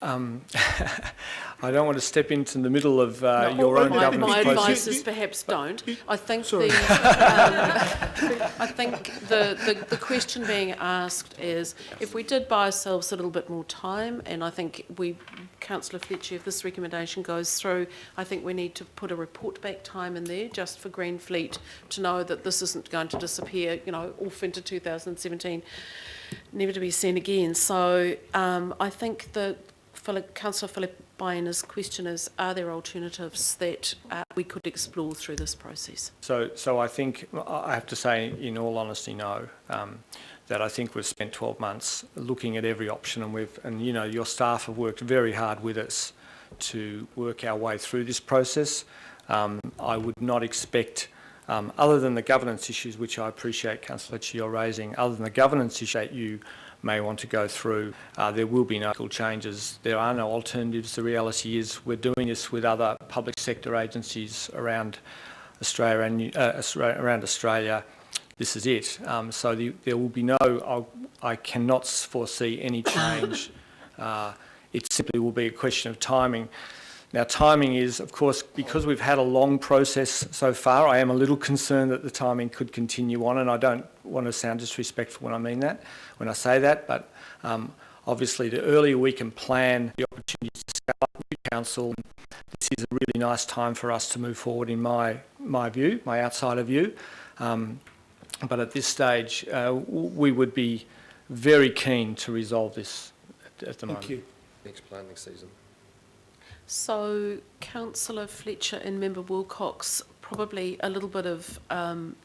I don't want to step into the middle of your own governance my process. advice is perhaps don't. I think I think the question being asked is, if we did buy ourselves a little bit more time, and I think Councillor Fletcher, if this recommendation goes through, I think we need to put a report back time in there just for Greenfleet to know that this isn't going to disappear, off into 2017, never to be seen again. So I think that Councillor Philippiana's question is, are there alternatives that we could explore through this process? So I think, I have to say, in all honesty, no. That I think we've spent 12 months looking at every option, and your staff have worked very hard with us to work our way through this process. I would not expect, other than the governance issues, which I appreciate, Councillor Fletcher, you're raising, other than the governance issue that you may want to go through, there will be no changes. There are no alternatives. The reality is we're doing this with other public sector agencies around Australia and around Australia. This is it. So there will be I cannot foresee any change. It simply will be a question of timing. Now, timing is, of course, because we've had a long process so far, I am a little concerned that the timing could continue on, and I don't want to sound disrespectful when I say that, but obviously the earlier we can plan the opportunities to scale up new council, this is a really nice time for us to move forward in my view, my outsider view. But at this stage, we would be very keen to resolve this at the moment. Thank you. Next planning season. So, Councillor Fletcher and Member Wilcox, probably a little bit of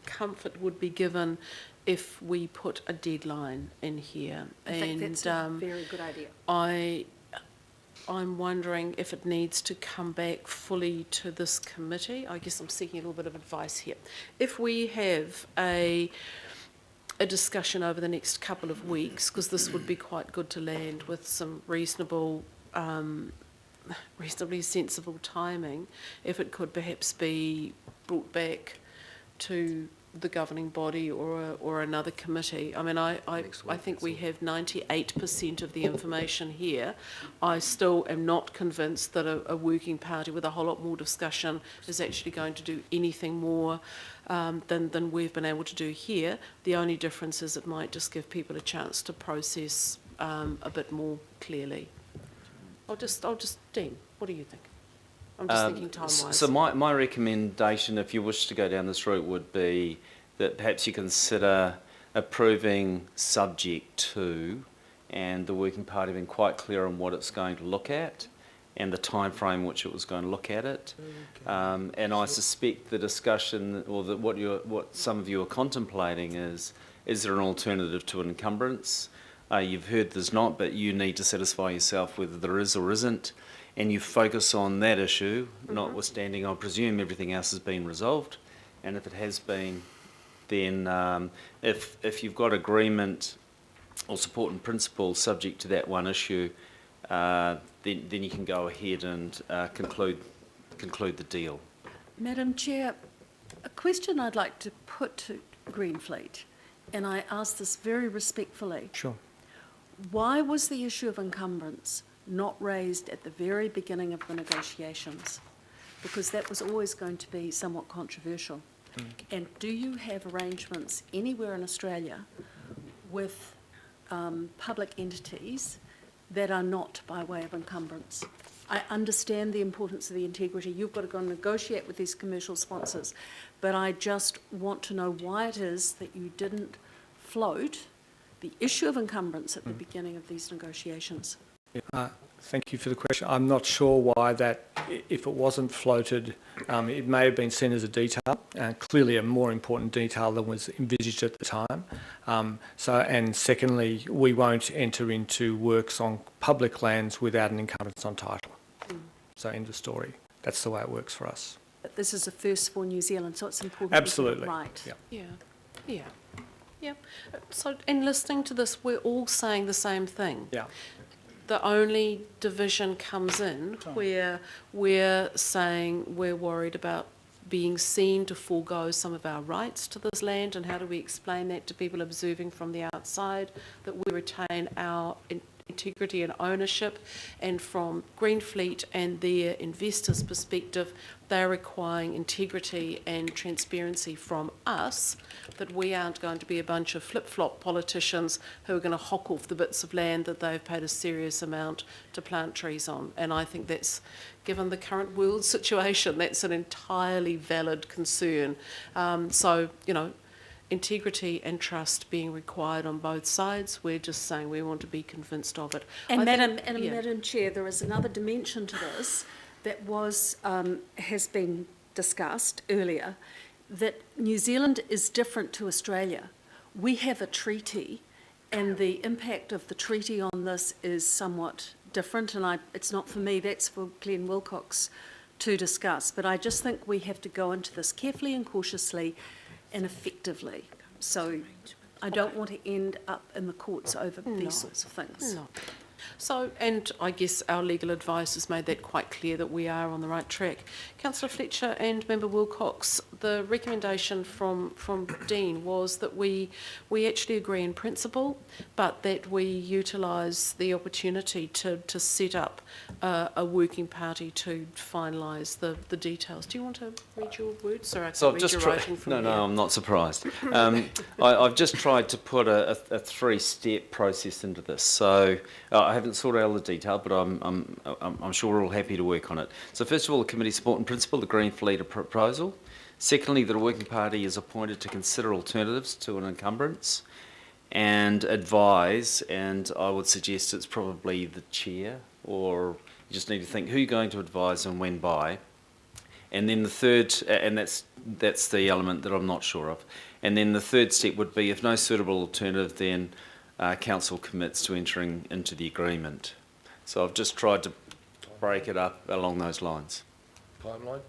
comfort would be given if we put a deadline in here. I think that's a very good idea. I'm wondering if it needs to come back fully to this committee. I guess I'm seeking a little bit of advice here. If we have a discussion over the next couple of weeks, because this would be quite good to land with some reasonably sensible timing, if it could perhaps be brought back to the governing body or another committee. I mean, I think we have 98% of the information here. I still am not convinced that a working party with a whole lot more discussion is actually going to do anything more than we've been able to do here. The only difference is it might just give people a chance to process a bit more clearly. I'll just Dean, what do you think? I'm just thinking time-wise. So my recommendation, if you wish to go down this route, would be that perhaps you consider approving subject to, and the working party being quite clear on what it's going to look at and the time frame which it was going to look at it. Okay. And I suspect the discussion, or what some of you are contemplating is there an alternative to an encumbrance? You've heard there's not, but you need to satisfy yourself whether there is or isn't, and you focus on that issue, notwithstanding, I presume, everything else has been resolved. And if it has been, then if you've got agreement or support in principle subject to that one issue, then you can go ahead and conclude the deal. Madam Chair, a question I'd like to put to Greenfleet, and I ask this very respectfully. Sure. Why was the issue of encumbrance not raised at the very beginning of the negotiations? Because that was always going to be somewhat controversial. And do you have arrangements anywhere in Australia with public entities that are not by way of encumbrance? I understand the importance of the integrity. You've got to go and negotiate with these commercial sponsors, but I just want to know why it is that you didn't float the issue of encumbrance at the beginning of these negotiations. Thank you for the question. I'm not sure why that, if it wasn't floated, it may have been seen as a detail, clearly a more important detail than was envisaged at the time. And secondly, we won't enter into works on public lands without an encumbrance on title. So end of story. That's the way it works for us. But this is a first for New Zealand, so it's important. Absolutely. Right. Yeah. So, in listening to this, we're all saying the same thing. Yeah. The only division comes in where we're saying we're worried about being seen to forego some of our rights to this land, and how do we explain that to people observing from the outside, that we retain our integrity and ownership, and from Greenfleet and their investors' perspective, they're requiring integrity and transparency from us, that we aren't going to be a bunch of flip-flop politicians who are going to hock off the bits of land that they've paid a serious amount to plant trees on. And I think that's, given the current world situation, that's an entirely valid concern. So, you know, integrity and trust being required on both sides. We're just saying we want to be convinced of it. And I think- Madam Chair, there is another dimension to this that has been discussed earlier, that New Zealand is different to Australia. We have a treaty, and the impact of the treaty on this is somewhat different, and it's not for me, that's for Glenn Wilcox to discuss. But I just think we have to go into this carefully and cautiously and effectively. So I don't want to end up in the courts over these sorts of things. No. So, and I guess our legal advice has made that quite clear that we are on the right track. Councillor Fletcher and Member Wilcox, the recommendation from Dean was that we actually agree in principle, but that we utilise the opportunity to set up a working party to finalise the details. Do you want to read your words? Sorry, I can't read your writing from here. No, I'm not surprised. I've just tried to put a three-step process into this. So I haven't sorted out all the detail, but I'm sure we're all happy to work on it. So first of all, the committee support in principle, the Greenfleet proposal. Secondly, that a working party is appointed to consider alternatives to an encumbrance and advise, and I would suggest it's probably the chair, or you just need to think who you're going to advise and when by. And then the third, and that's the element that I'm not sure of. And then the third step would be, if no suitable alternative, then council commits to entering into the agreement. So I've just tried to break it up along those lines. Timeline?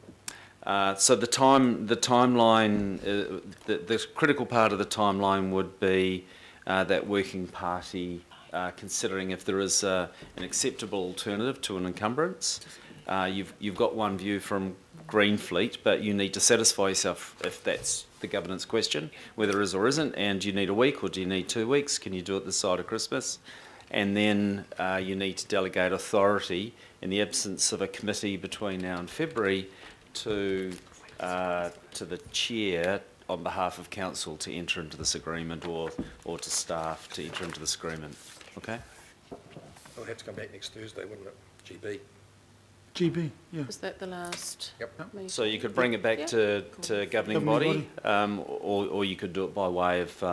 So the timeline, the critical part of the timeline would be that working party considering if there is an acceptable alternative to an encumbrance. You've got one view from Greenfleet, but you need to satisfy yourself if that's the governance question, whether it is or isn't, and do you need a week or do you need 2 weeks? Can you do it this side of Christmas? And then you need to delegate authority in the absence of a committee between now and February to the chair on behalf of council to enter into this agreement, or to staff to enter into this agreement. Okay? It'll have to come back next Thursday, wouldn't it? GB. GB, yeah. Was that the last Yep. meeting? So you could bring it back to governing body, or you could do it by way of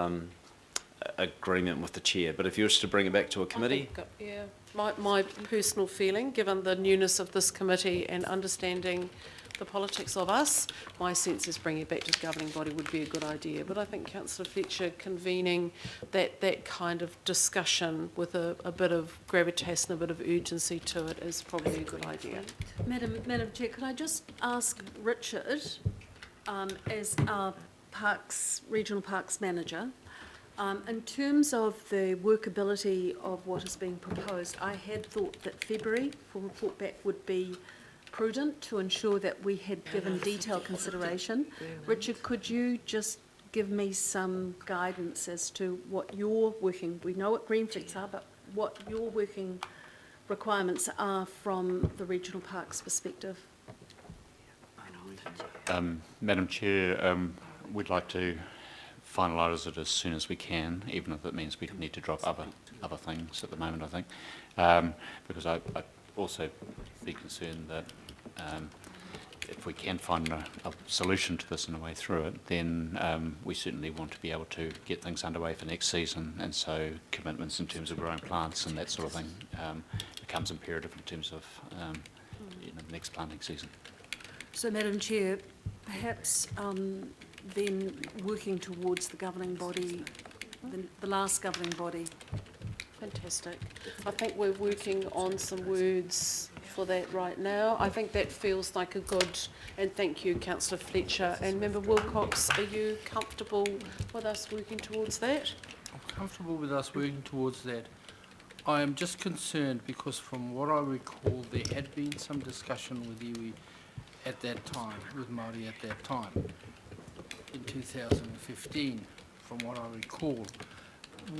agreement with the chair. But if you wish to bring it back to a committee, Yeah, my personal feeling, given the newness of this committee and understanding the politics of us, my sense is bringing it back to the governing body would be a good idea. But I think Councillor Fletcher convening that kind of discussion with a bit of gravitas and a bit of urgency to it is probably a good idea. Madam Chair, could I just ask Richard, as our regional parks manager, in terms of the workability of what is being proposed, I had thought that February for report back would be prudent to ensure that we had given detailed consideration. Richard, could you just give me some guidance as to what your working, we know what Greenfleets are, but what your working requirements are from the regional parks perspective? Madam Chair, we'd like to finalise it as soon as we can, even if it means we need to drop other things at the moment, I think. Because I'd also be concerned that if we can find a solution to this and a way through it, then we certainly want to be able to get things underway for next season, and so commitments in terms of growing plants and that sort of thing becomes imperative in terms of the next planting season. So, Madam Chair, perhaps then working towards the governing body, the last governing body. Fantastic. I think we're working on some words for that right now. I think that feels like a good, and thank you, Councillor Fletcher. And Member Wilcox, are you comfortable with us working towards that? I'm comfortable with us working towards that. I am just concerned because from what I recall, there had been some discussion with iwi at that time, with Māori at that time, in 2015, from what I recall.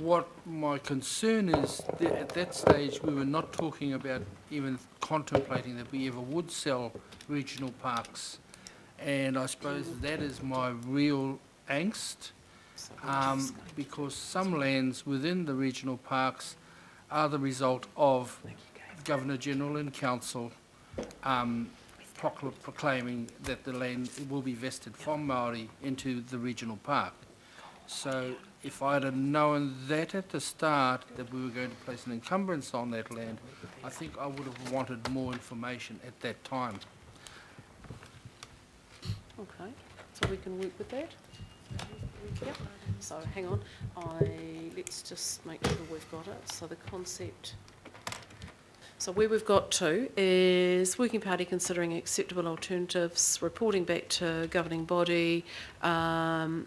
what my concern is, at that stage, we were not talking about even contemplating that we ever would sell regional parks. And I suppose that is my real angst, because some lands within the regional parks are the result of Governor-General and Council proclaiming that the land will be vested from Māori into the regional park. So if I'd have known that at the start, that we were going to place an encumbrance on that land, I think I would have wanted more information at that time. Okay, so we can work with that? Yep. So hang on, let's just make sure we've got it. So the concept, so where we've got to is working party considering acceptable alternatives, reporting back to governing body, and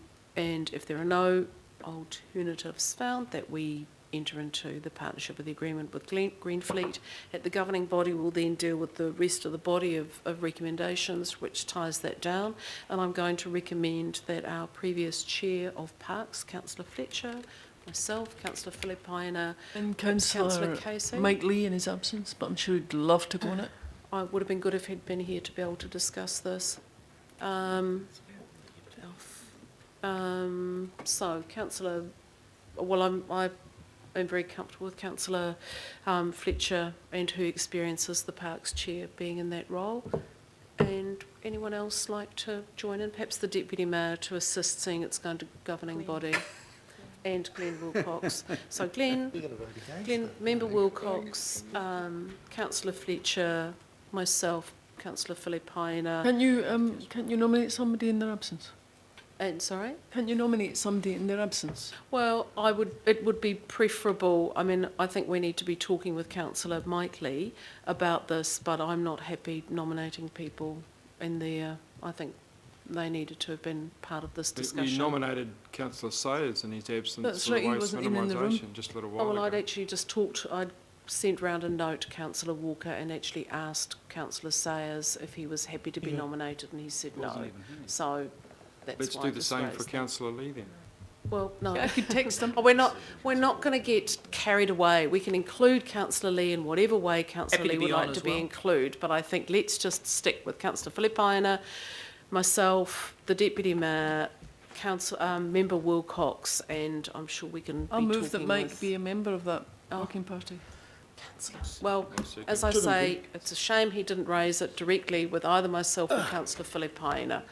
if there are no alternatives found, that we enter into the partnership of the agreement with Greenfleet. At the governing body, we'll then deal with the rest of the body of recommendations, which ties that down. And I'm going to recommend that our previous chair of parks, Councillor Fletcher, myself, Councillor Filipaina, And Councillor Councillor Casey. Mike Lee in his absence, but I'm sure he'd love to go on it. It would have been good if he'd been here to be able to discuss this. So, Councillor, well, I'm very comfortable with Councillor Fletcher and her experience as the Parks Chair being in that role. And anyone else like to join in? Perhaps the Deputy Mayor to assist, seeing it's going to governing body. And Glenn Wilcox. So Glenn, Member Wilcox, Councillor Fletcher, myself, Councillor Filipaina. Can't you nominate somebody in their absence? And sorry? Can't you nominate somebody in their absence? Well, it would be preferable. I mean, I think we need to be talking with Councillor Mike Lee about this, but I'm not happy nominating people in there. I think they needed to have been part of this discussion. We nominated Councillor Sayers in his absence That's for right, he waste wasn't even in the room. minimisation just a little while Oh, well, I'd ago. actually just I'd sent round a note to Councillor Walker and actually asked Councillor Sayers if he was happy to be nominated, and he said no. So that's Let's why do I the just same raised for that. Councillor Lee then. Well, no. I could text him. Oh, we're not going to get carried away. We can include Councillor Lee in whatever way Councillor Happy to Lee be would on like to as be well. included, but I think let's just stick with Councillor Filipaina, myself, the Deputy Mayor, Member Wilcox, and I'm sure we can I'll be move that talking Mike with be a member of that Oh. working party. Well, as I say, it's a shame he didn't raise it directly with either myself or Councillor Filipaina.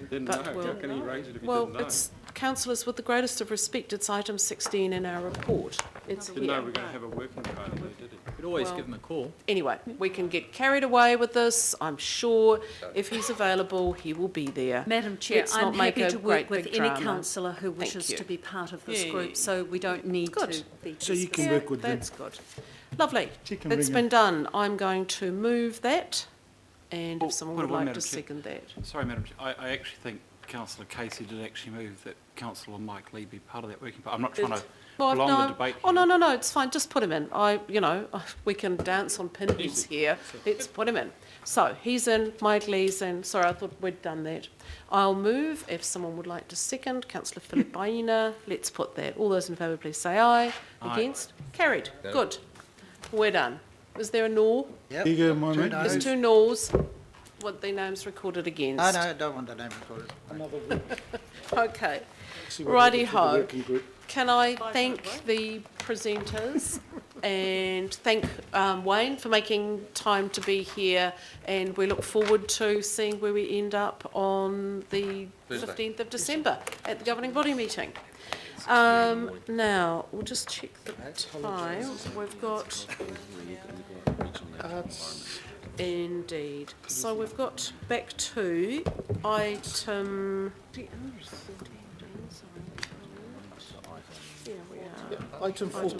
Didn't But know. we'll- How can he raise it if he Well, didn't know? it's, councillors, with the greatest of respect, it's item 16 in our report. It's Didn't know here. we were going to have a working party there, did he? Could always Well- give him a call. Anyway, we can get carried away with this. I'm sure if he's available, he will be there. Madam Chair, Let's I'm not make happy a to work great with big any drama. councillor who wishes you. to be part of this Yeah. group, so we don't need Good. to be So you can Yeah, work with them. that's good. Lovely. She can It's ring been him. done. I'm going to move that, and Oh, if someone point would of order, like to Madam Chair. second that. Sorry, Madam Chair, I actually think Councillor Casey did actually move that Councillor Mike Lee be part of that working party. I'm not trying to Well, prolong no. the debate. Oh, no, it's fine. Just put him in. We can dance on pinheads here. Let's put him in. So he's in, Mike Lee's in. Sorry, I thought we'd done that. I'll move. If someone would like to second, Councillor Filipaina, let's put that. All those in favour, please say aye. Aye. Against? Carried. Good. We're done. Is there a no? Here you go, my mate. There's two no's. Want the names recorded against? I don't want the name recorded. Another week. Okay. See what happens with the Righty-ho. working group. Can I thank the presenters and thank Wayne for making time to be here, and we look forward to seeing where we end up on the 15th of December at the governing body meeting. Now, we'll just check the time. We've got... Indeed. So we've got back to item... Here we are. Item 14.